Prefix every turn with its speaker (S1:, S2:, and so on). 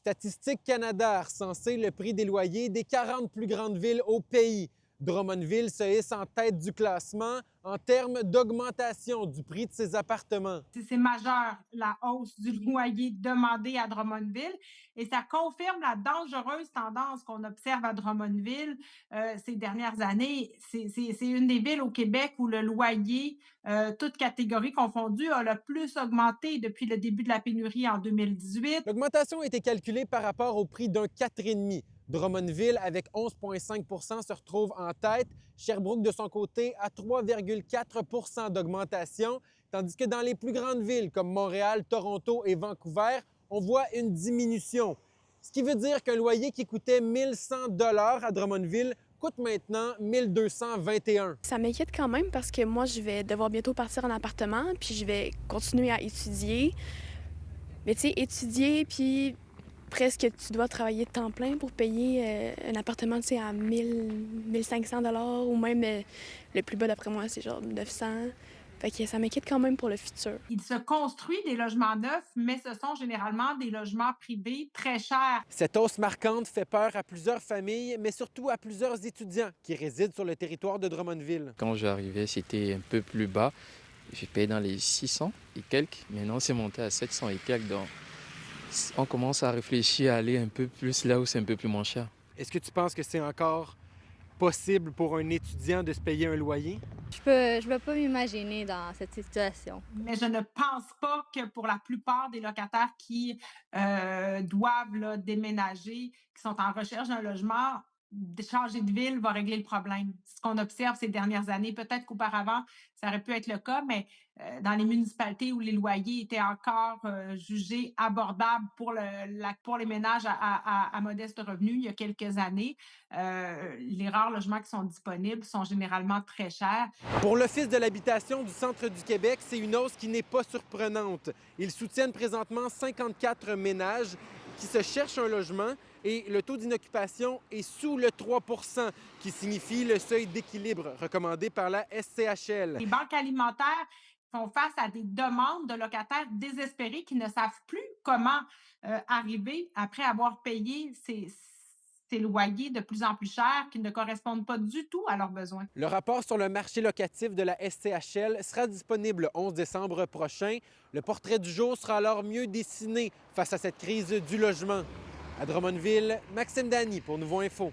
S1: Statistique Canada a recensé le prix des loyers des 40 plus grandes villes au pays. Drummondville se hisse en tête du classement en termes d'augmentation du prix de ses appartements.
S2: C'est majeur, la hausse du loyer demandé à Drummondville et ça confirme la dangereuse tendance qu'on observe à Drummondville ces dernières années. C'est une des villes au Québec où le loyer, toutes catégories confondues, a le plus augmenté depuis le début de la pénurie en 2018.
S1: L'augmentation a été calculée par rapport au prix d'un 4,5. Drummondville, avec 11,5 se retrouve en tête. Sherbrooke, de son côté, a 3,4 d'augmentation, tandis que dans les plus grandes villes comme Montréal, Toronto et Vancouver, on voit une diminution. Ce qui veut dire qu'un loyer qui coûtait 1 100 $ à Drummondville coûte maintenant 1 221.
S3: Ça m'inquiète quand même parce que moi, je vais devoir bientôt partir en appartement, puis je vais continuer à étudier. Mais tu sais, étudier, puis presque tu dois travailler de temps plein pour payer un appartement, tu sais, à 1500 $ ou même le plus bas d'après moi, c'est genre 900. Fait que ça m'inquiète quand même pour le futur.
S2: Il se construit des logements neufs, mais ce sont généralement des logements privés très chers.
S1: Cette hausse marquante fait peur à plusieurs familles, mais surtout à plusieurs étudiants qui résident sur le territoire de Drummondville.
S4: Quand j'arrivais, c'était un peu plus bas. J'ai payé dans les 600 et quelques. Maintenant, c'est monté à 700 et quelques. Donc, on commence à réfléchir à aller un peu plus là où c'est un peu plus moins cher.
S1: Est-ce que tu penses que c'est encore possible pour un étudiant de se payer un loyer?
S5: Je peux pas m'imaginer dans cette situation.
S2: Mais je ne pense pas que pour la plupart des locataires qui doivent là, déménager, qui sont en recherche d'un logement, changer de ville va régler le problème. Ce qu'on observe ces dernières années, peut-être qu'auparavant, ça aurait pu être le cas, mais dans les municipalités où les loyers étaient encore jugés abordables pour les ménages à modeste revenu il y a quelques années, les rares logements qui sont disponibles sont généralement très chers.
S1: Pour l'Office de l'habitation du Centre du Québec, c'est une hausse qui n'est pas surprenante. Ils soutiennent présentement 54 ménages qui se cherchent un logement et le taux d'inoccupation est sous le 3 qui signifie le seuil d'équilibre recommandé par la SCHL.
S2: Les banques alimentaires font face à des demandes de locataires désespérés qui ne savent plus comment arriver après avoir payé ces loyers de plus en plus chers qui ne correspondent pas du tout à leurs besoins.
S1: Le rapport sur le marché locatif de la SCHL sera disponible le 11 décembre prochain. Le portrait du jour sera alors mieux dessiné face à cette crise du logement. À Drummondville, Maxime Dany pour Nouveau Info.